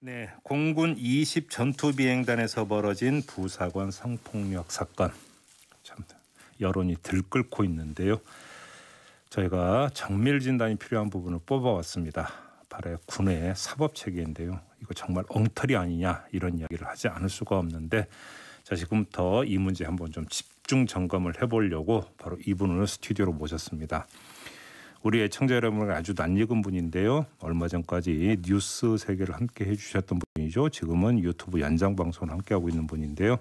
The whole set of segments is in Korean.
네, 공군 20 전투비행단에서 벌어진 부사관 성폭력 사건. 참 여론이 들끓고 있는데요. 저희가 정밀 진단이 필요한 부분을 뽑아왔습니다. 바로 군의 사법 체계인데요. 이거 정말 엉터리 아니냐 이런 이야기를 하지 않을 수가 없는데 자, 지금부터 이 문제 한번 좀 집중 점검을 해보려고 바로 이분을 스튜디오로 모셨습니다. 우리 애청자 여러분은 아주 낯익은 분인데요. 얼마 전까지 뉴스 세계를 함께 해주셨던 분이죠. 지금은 유튜브 연장 방송을 함께하고 있는 분인데요.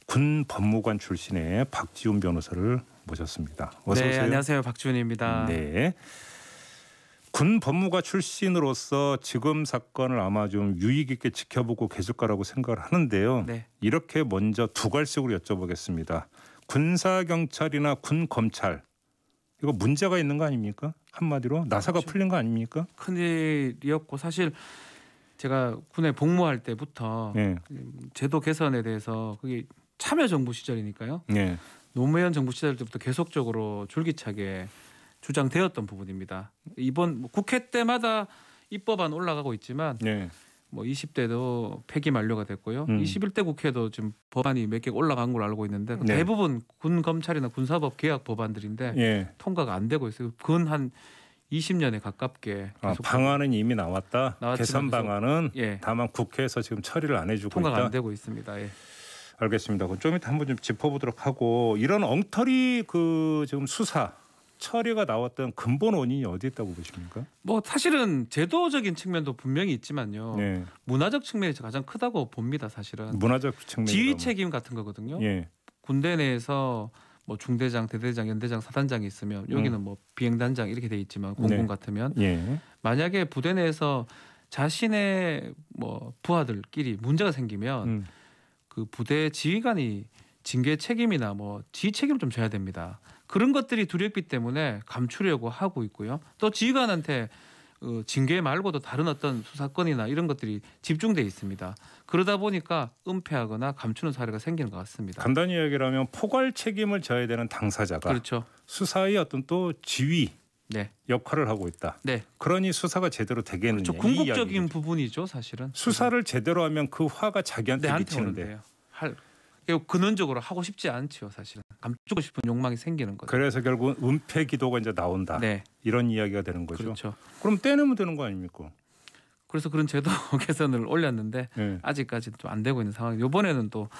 군 법무관 출신의 박지훈 변호사를 모셨습니다. 어서 오세요. 네, 안녕하세요. 박지훈입니다. 네. 군 법무관 출신으로서 지금 사건을 아마 좀 유익 있게 지켜보고 계실 거라고 생각을 하는데요. 네. 이렇게 먼저 두 갈색으로 여쭤보겠습니다. 군사경찰이나 군검찰 이거 문제가 있는 거 아닙니까? 한마디로 나사가 그렇죠. 풀린 거 아닙니까? 큰일이었고 사실 제가 군에 복무할 때부터 네. 제도 개선에 대해서 그게 참여정부 시절이니까요. 네. 노무현 정부 시절 때부터 계속적으로 줄기차게 주장되었던 부분입니다. 이번 국회 때마다 입법안 올라가고 있지만 네. 20대도 폐기 만료가 됐고요. 21대 국회도 지금 법안이 몇 개 올라간 걸로 알고 있는데 네. 대부분 군 검찰이나 군사법 개혁 법안들인데 네. 통과가 안 되고 있어요. 근 한 20년에 가깝게 계속 방안은 이미 나왔다. 개선 방안은 예. 다만 국회에서 지금 처리를 안 해주고 통과가 있다. 안 되고 있습니다. 예. 알겠습니다. 그럼 좀 이따 한번 좀 짚어보도록 하고 이런 엉터리 지금 수사 처리가 나왔던 근본 원인이 어디 있다고 보십니까? 사실은 제도적인 측면도 분명히 있지만요. 네. 문화적 측면이 가장 크다고 봅니다. 사실은 문화적 측면. 지휘 책임 같은 거거든요. 예. 군대 내에서 중대장, 대대장, 연대장, 사단장이 있으면 여기는 비행단장 이렇게 돼 있지만 공군 네. 같으면 예. 만약에 부대 내에서 자신의 부하들끼리 문제가 생기면 그 부대 지휘관이 징계 책임이나 지휘 책임을 좀 져야 됩니다. 그런 것들이 두렵기 때문에 감추려고 하고 있고요. 또 지휘관한테 징계 말고도 다른 어떤 수사권이나 이런 것들이 집중돼 있습니다. 그러다 보니까 은폐하거나 감추는 사례가 생기는 것 같습니다. 간단히 이야기를 하면 포괄 책임을 져야 되는 당사자가 그렇죠. 수사의 어떤 또 지휘 네. 역할을 하고 있다. 네. 그러니 수사가 제대로 되겠느냐. 그렇죠. 궁극적인 부분이죠, 사실은. 수사를 제대로 하면 그 화가 자기한테 내한테 미치는데. 오는데요. 근원적으로 하고 싶지 않지요, 사실은. 감추고 싶은 욕망이 생기는 거죠. 그래서 결국은 은폐 기도가 이제 나온다. 네. 이런 이야기가 되는 거죠. 그렇죠. 그럼 떼내면 되는 거 아닙니까? 그래서 그런 제도 개선을 올렸는데 네. 아직까지는 좀 안 되고 있는 상황. 이번에는 또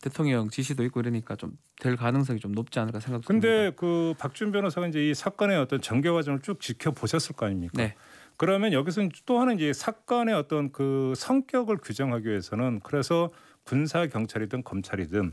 대통령 지시도 있고 이러니까 좀 될 가능성이 좀 높지 않을까 생각됩니다. 근데 그 박준 변호사가 이제 이 사건의 어떤 전개 과정을 쭉 지켜보셨을 거 아닙니까? 네. 그러면 여기서 또 하나 이제 사건의 어떤 그 성격을 규정하기 위해서는 그래서 군사 경찰이든 검찰이든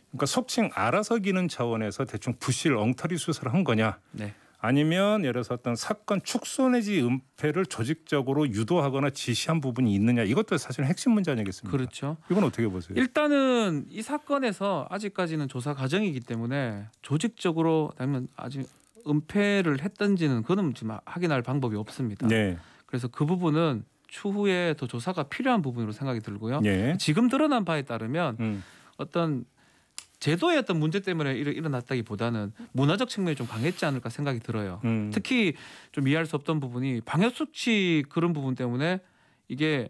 그러니까 속칭 알아서기는 차원에서 대충 부실 엉터리 수사를 한 거냐? 네. 아니면 예를 들어서 어떤 사건 축소 내지 은폐를 조직적으로 유도하거나 지시한 부분이 있느냐? 이것도 사실 핵심 문제 아니겠습니까? 그렇죠. 이건 어떻게 보세요? 일단은 이 사건에서 아직까지는 조사 과정이기 때문에 조직적으로 아니면 아직 은폐를 했던지는 그건 지금 확인할 방법이 없습니다. 네. 그래서 그 부분은 추후에 더 조사가 필요한 부분으로 생각이 들고요. 네. 지금 드러난 바에 따르면 어떤 제도의 어떤 문제 때문에 일어났다기보다는 문화적 측면이 좀 강했지 않을까 생각이 들어요. 특히 좀 이해할 수 없던 부분이 방역 수치 그런 부분 때문에 이게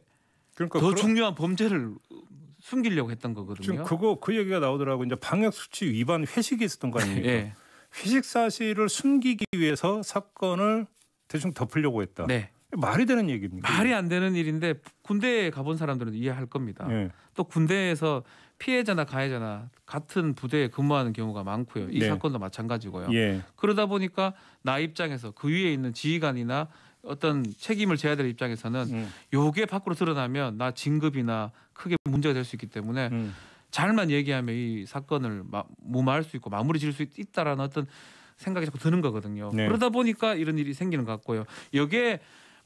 그러니까 더 중요한 범죄를 숨기려고 했던 거거든요. 지금 그 얘기가 나오더라고. 이제 방역 수치 위반 회식이 있었던 거 아닙니까? 예. 회식 사실을 숨기기 위해서 사건을 대충 덮으려고 했다. 네. 말이 되는 얘기입니까? 말이 안 되는 일인데 군대에 가본 사람들은 이해할 겁니다. 예. 또 군대에서 피해자나 가해자나 같은 부대에 근무하는 경우가 많고요. 이 네. 사건도 마찬가지고요. 예. 그러다 보니까 나 입장에서 그 위에 있는 지휘관이나 어떤 책임을 져야 될 입장에서는 요게 밖으로 드러나면 나 진급이나 크게 문제가 될 수 있기 때문에 잘만 얘기하면 이 사건을 무마할 수 있고 마무리 지을 수 있다라는 어떤 생각이 자꾸 드는 거거든요. 네. 그러다 보니까 이런 일이 생기는 것 같고요. 여기에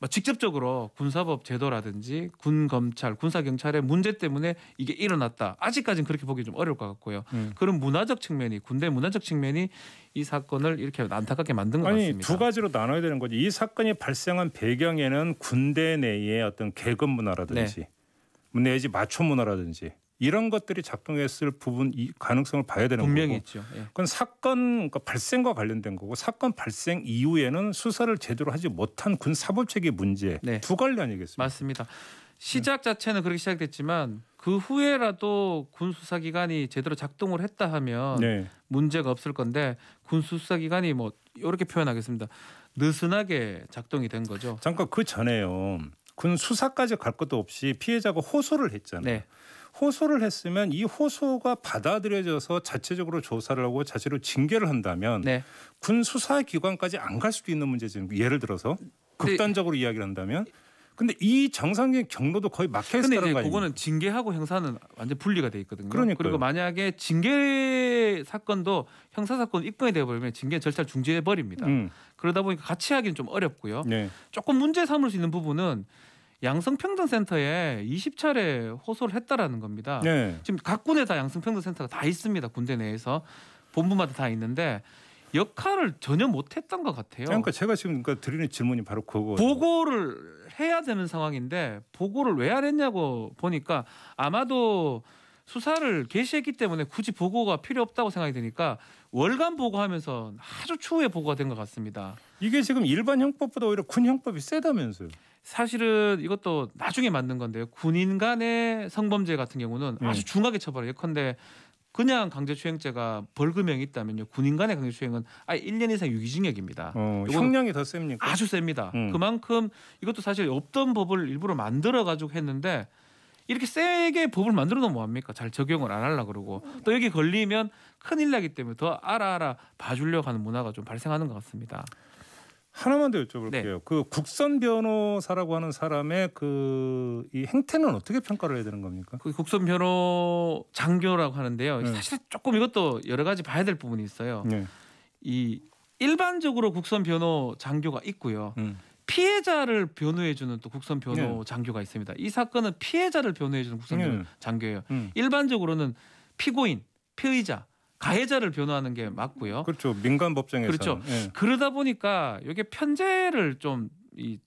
직접적으로 군사법 제도라든지 군 검찰, 군사 경찰의 문제 때문에 이게 일어났다. 아직까지는 그렇게 보기 좀 어려울 것 같고요. 그런 문화적 측면이 군대 문화적 측면이 이 사건을 이렇게 안타깝게 만든 것 같습니다. 두 가지로 나눠야 되는 거지. 이 사건이 발생한 배경에는 군대 내의 어떤 계급 문화라든지 내지 마초 문화라든지 이런 것들이 작동했을 부분 이 가능성을 봐야 되는 분명히 거고. 있죠. 예. 그건 사건 그러니까 발생과 관련된 거고 사건 발생 이후에는 수사를 제대로 하지 못한 군 사법체계 문제 네. 두 관리 아니겠습니까? 맞습니다. 시작 자체는 그렇게 시작됐지만 그 후에라도 군 수사기관이 제대로 작동을 했다 하면 네. 문제가 없을 건데 군 수사기관이 뭐 이렇게 표현하겠습니다. 느슨하게 작동이 된 거죠. 잠깐 그 전에요. 군 수사까지 갈 것도 없이 피해자가 호소를 했잖아요. 네. 호소를 했으면 이 호소가 받아들여져서 자체적으로 조사를 하고 자체로 징계를 한다면 네. 군 수사기관까지 안 갈 수도 있는 문제죠. 예를 들어서 극단적으로 이야기를 한다면. 근데 이 정상적인 경로도 거의 막혀 있다는 근데 거 이제 아닙니까? 그거는 징계하고 형사는 완전 분리가 돼 있거든요. 그러니까요. 그리고 만약에 징계 사건도 형사 사건 입건이 되어 버리면 징계 절차를 중지해 버립니다. 그러다 보니까 같이 하기는 좀 어렵고요. 네. 조금 문제 삼을 수 있는 부분은 양성평등센터에 20차례 호소를 했다라는 겁니다. 네. 지금 각 군에 다 양성평등센터가 다 있습니다. 군대 내에서 본부마다 다 있는데 역할을 전혀 못했던 것 같아요. 그러니까 제가 지금 드리는 질문이 바로 그거. 보고를 해야 되는 상황인데 보고를 왜 안 했냐고 보니까 아마도 수사를 개시했기 때문에 굳이 보고가 필요 없다고 생각이 드니까 월간 보고하면서 아주 추후에 보고가 된 것 같습니다. 이게 지금 일반 형법보다 오히려 군 형법이 세다면서요. 사실은 이것도 나중에 맞는 건데요. 군인 간의 성범죄 같은 경우는 아주 중하게 처벌해요. 예컨대 그냥 강제추행죄가 벌금형이 있다면요. 군인 간의 강제추행은 아예 1년 이상 유기징역입니다. 형량이 더 셉니까? 아주 셉니다. 그만큼 이것도 사실 없던 법을 일부러 만들어 가지고 했는데 이렇게 세게 법을 만들어 놓으면 뭐합니까? 잘 적용을 안 하려고 그러고 또 여기 걸리면 큰일 나기 때문에 더 알아 봐주려고 하는 문화가 좀 발생하는 것 같습니다. 하나만 더 여쭤볼게요. 네. 그 국선 변호사라고 하는 사람의 이 행태는 어떻게 평가를 해야 되는 겁니까? 그 국선 변호 장교라고 하는데요. 네. 사실 조금 이것도 여러 가지 봐야 될 부분이 있어요. 네. 이 일반적으로 국선 변호 장교가 있고요. 피해자를 변호해주는 또 국선 변호 장교가 있습니다. 이 사건은 피해자를 변호해주는 국선 변호 장교예요. 일반적으로는 피고인, 피의자, 가해자를 변호하는 게 맞고요. 그렇죠. 민간 법정에서. 그렇죠. 그러다 보니까 이게 편제를 좀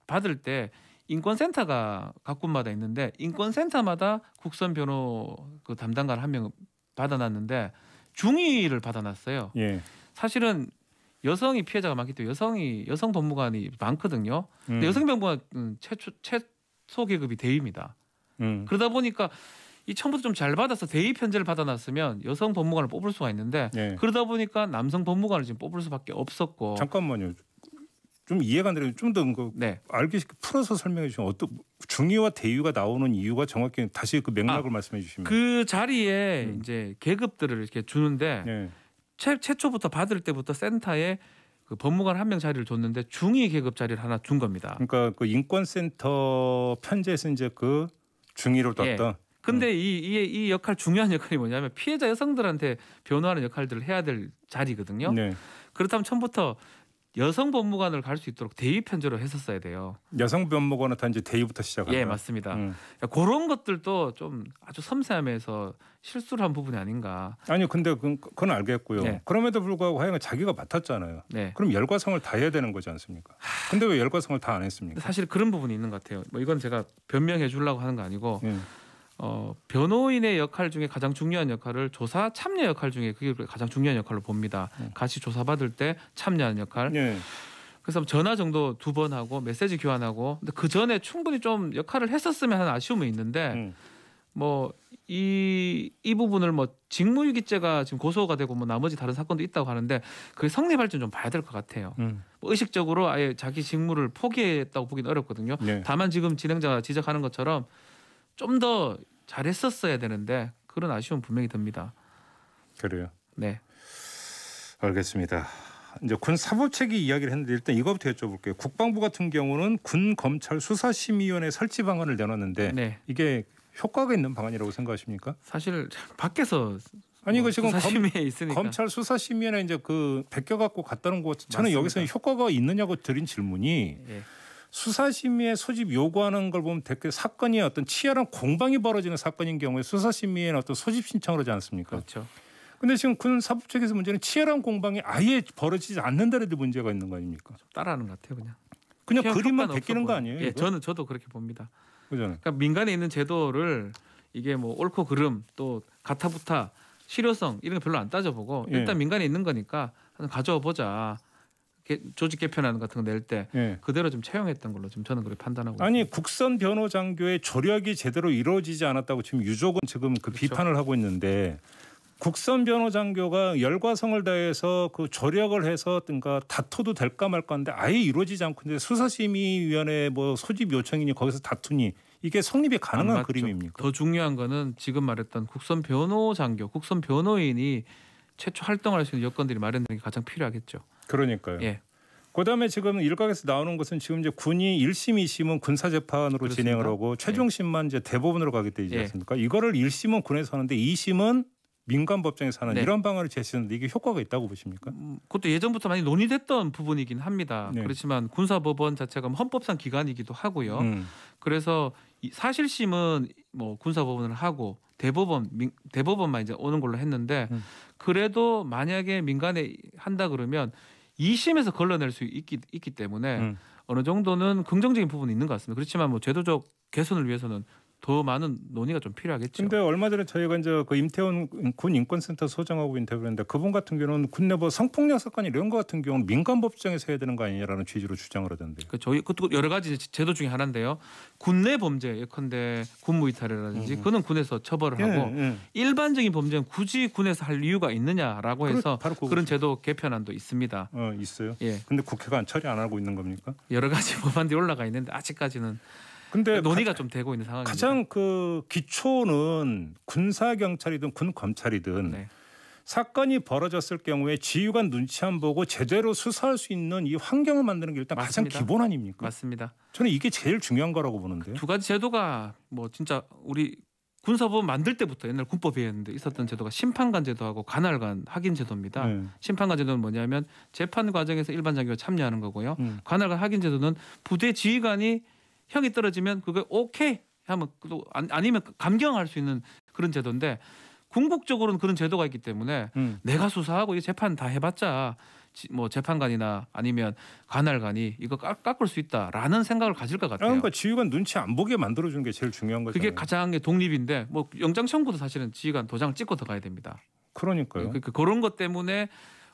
받을 때 인권센터가 각 군마다 있는데 인권센터마다 국선 변호 그 담당관 한 명 받아놨는데 중위를 받아놨어요. 예. 사실은 여성이 피해자가 많기 때문에 여성 법무관이 많거든요. 근데 여성 법무관은 최소 계급이 대위입니다. 그러다 보니까 이 처음부터 좀 잘 받아서 대위 편제를 받아놨으면 여성 법무관을 뽑을 수가 있는데 그러다 보니까 남성 법무관을 지금 뽑을 수밖에 없었고. 잠깐만요. 좀 이해가 안 되는데 좀 더 알기 쉽게 풀어서 설명해 주시면 중위와 대위가 나오는 이유가 정확히 다시 그 맥락을 말씀해 주시면. 그 자리에 이제 계급들을 이렇게 주는데 최초부터 받을 때부터 센터에 그 법무관 한 명 자리를 줬는데 중위 계급 자리를 하나 준 겁니다. 그러니까 그 인권센터 편제에서 이제 그 중위로 뒀다. 근데 이 역할 중요한 역할이 뭐냐면 피해자 여성들한테 변호하는 역할들을 해야 될 자리거든요. 그렇다면 처음부터 여성 법무관을 갈 수 있도록 대위 편제로 했었어야 돼요. 여성 법무관은 다 이제 대위부터 시작한다. 예, 맞습니다. 그런 것들도 좀 아주 섬세함에서 실수를 한 부분이 아닌가. 아니 근데 그건 알겠고요. 그럼에도 불구하고 하여간 자기가 맡았잖아요. 그럼 열과성을 다 해야 되는 거지 않습니까? 근데 왜 열과성을 다 안 했습니까? 사실 그런 부분이 있는 것 같아요. 뭐 이건 제가 변명해 주려고 하는 거 아니고 변호인의 역할 중에 가장 중요한 역할을 조사 참여 역할 중에 그게 가장 중요한 역할로 봅니다. 같이 조사받을 때 참여하는 역할. 그래서 전화 정도 2번 하고 메시지 교환하고 근데 그 전에 충분히 좀 역할을 했었으면 하는 아쉬움은 있는데 뭐 이 부분을 뭐 직무유기죄가 지금 고소가 되고 뭐 나머지 다른 사건도 있다고 하는데 그게 성립할지는 좀 봐야 될 것 같아요. 뭐 의식적으로 아예 자기 직무를 포기했다고 보기는 어렵거든요. 다만 지금 진행자가 지적하는 것처럼 좀 더 잘했었어야 되는데 그런 아쉬움 분명히 듭니다. 그래요. 네. 알겠습니다. 이제 군 사법체계 이야기를 했는데 일단 이거부터 여쭤볼게요. 국방부 같은 경우는 군 검찰 수사심의위원회 설치 방안을 내놨는데 이게 효과가 있는 방안이라고 생각하십니까? 사실 밖에서 아니 이거 지금 수사심의에 있으니까 검찰 수사심의위원회 이제 그 베껴 갖고 갔다는 거 저는 여기서 효과가 있느냐고 드린 질문이 수사심의회 소집 요구하는 걸 보면 댓글 사건이 어떤 치열한 공방이 벌어지는 사건인 경우에 수사심의회는 어떤 소집 신청을 하지 않습니까? 그렇죠. 근데 지금 군 사법체계에서 문제는 치열한 공방이 아예 벌어지지 않는다는 데 문제가 있는 거 아닙니까? 따라하는 것 같아요, 그냥 그림만 베끼는 거 아니에요? 예, 저도 그렇게 봅니다. 그잖아요. 그러니까 민간에 있는 제도를 이게 뭐 옳고 그름 또 가타부타 실효성 이런 거 별로 안 따져보고 일단 민간에 있는 거니까 가져와 보자. 조직 개편안 같은 거 낼 때 예. 그대로 좀 채용했던 걸로 지금 저는 그렇게 판단하고 아니 있습니다. 국선 변호 장교의 조력이 제대로 이루어지지 않았다고 지금 유족은 지금 그 그렇죠. 비판을 하고 있는데 국선 변호 장교가 열과성을 다해서 그 조력을 해서 든가 다퉈도 될까 말까 하는데 아예 이루어지지 않고 있는데 수사심의위원회 뭐 소집 요청이니 거기서 다투니 이게 성립이 안 가능한 맞죠. 그림입니까? 더 중요한 거는 지금 말했던 국선 변호 장교, 국선 변호인이 최초 활동할 수 있는 여건들이 마련되는 게 가장 필요하겠죠. 그러니까요. 예. 그다음에 지금 일각에서 나오는 것은 지금 이제 군이 1심, 2심은 군사 재판으로 그렇습니다. 진행을 하고 최종심만 이제 대법원으로 가게 되지 예. 않습니까? 이거를 1심은 군에서 하는데 2심은 민간 법정에서 하는 네. 이런 방안을 제시했는데 이게 효과가 있다고 보십니까? 그것도 예전부터 많이 논의됐던 부분이긴 합니다. 네. 그렇지만 군사법원 자체가 헌법상 기관이기도 하고요. 그래서 이 사실심은 뭐 군사법원을 하고 대법원만 이제 오는 걸로 했는데 그래도 만약에 민간에 한다 그러면 2심에서 걸러낼 수 있기 때문에 어느 정도는 긍정적인 부분이 있는 것 같습니다. 그렇지만 뭐 제도적 개선을 위해서는 더 많은 논의가 좀 필요하겠죠. 근데 얼마 전에 저희가 이제 그 임태원 군 인권센터 소장하고 인터뷰했는데 그분 같은 경우는 군 내부 성폭력 사건 이런 거 같은 경우는 민간 법정에서 해야 되는 거 아니냐라는 취지로 주장을 하던데요. 그 저희 그것도 여러 가지 제도 중에 하나인데요. 군내 범죄 예컨대 군무이탈이라든지 그는 군에서 처벌을 하고 일반적인 범죄는 굳이 군에서 할 이유가 있느냐라고 해서 바로 그런 제도 개편안도 있습니다. 있어요. 예, 근데 국회가 처리 안 하고 있는 겁니까? 여러 가지 법안들이 올라가 있는데 아직까지는 근데 논의가 좀 되고 있는 상황입니다. 가장 그 기초는 군사 경찰이든 군 검찰이든 네. 사건이 벌어졌을 경우에 지휘관 눈치 안 보고 제대로 수사할 수 있는 이 환경을 만드는 게 일단 맞습니다. 가장 기본 아닙니까? 맞습니다. 저는 이게 제일 중요한 거라고 보는데요. 두 가지 제도가 뭐 진짜 우리 군사법 만들 때부터 옛날 군법이었는데 있었던 제도가 심판관 제도하고 관할관 확인 제도입니다. 심판관 제도는 뭐냐면 재판 과정에서 일반 장교가 참여하는 거고요. 관할관 확인 제도는 부대 지휘관이 형이 떨어지면 그거 오케이 하면 또 아니면 감경할 수 있는 그런 제도인데 궁극적으로는 그런 제도가 있기 때문에 내가 수사하고 이 재판 다 해봤자 뭐 재판관이나 아니면 관할관이 이거 깎을 수 있다라는 생각을 가질 것 같아요. 그러니까 지휘관 눈치 안 보게 만들어주는 게 제일 중요한 거잖아요. 그게 가장 독립인데 뭐 영장 청구도 사실은 지휘관 도장을 찍고 들어가야 됩니다. 그러니까요. 그런 것 때문에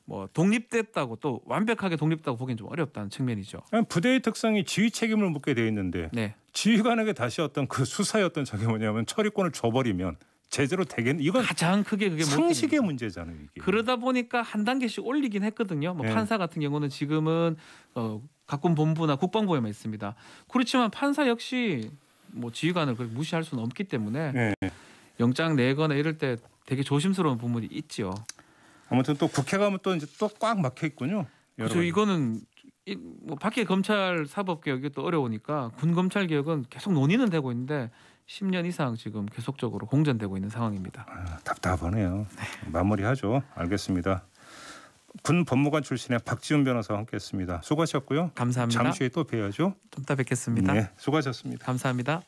뭐 독립됐다고 또 완벽하게 독립됐다고 보기엔 좀 어렵다는 측면이죠. 부대의 특성이 지휘 책임을 묻게 되어 있는데 네. 지휘관에게 다시 어떤 그 수사의 어떤 저게 뭐냐면 처리권을 줘버리면 제대로 되겠는 이건 가장 크게 그게 상식의 문제잖아요. 이게. 그러다 보니까 한 단계씩 올리긴 했거든요. 뭐 네. 판사 같은 경우는 지금은 각군 본부나 국방부에만 있습니다. 그렇지만 판사 역시 뭐 지휘관을 그렇게 무시할 수는 없기 때문에 네. 영장 내거나 이럴 때 되게 조심스러운 부분이 있죠. 아무튼 또 국회 가면 또 이제 또 꽉 막혀 있군요. 그렇죠. 이거는 뭐 밖에 검찰 사법 개혁이 또 어려우니까 군 검찰 개혁은 계속 논의는 되고 있는데 10년 이상 지금 계속적으로 공전되고 있는 상황입니다. 답답하네요. 마무리하죠. 알겠습니다. 군 법무관 출신의 박지훈 변호사와 함께했습니다. 수고하셨고요. 감사합니다. 잠시 후에 또 뵈야죠. 좀 이따 뵙겠습니다. 네, 수고하셨습니다. 감사합니다.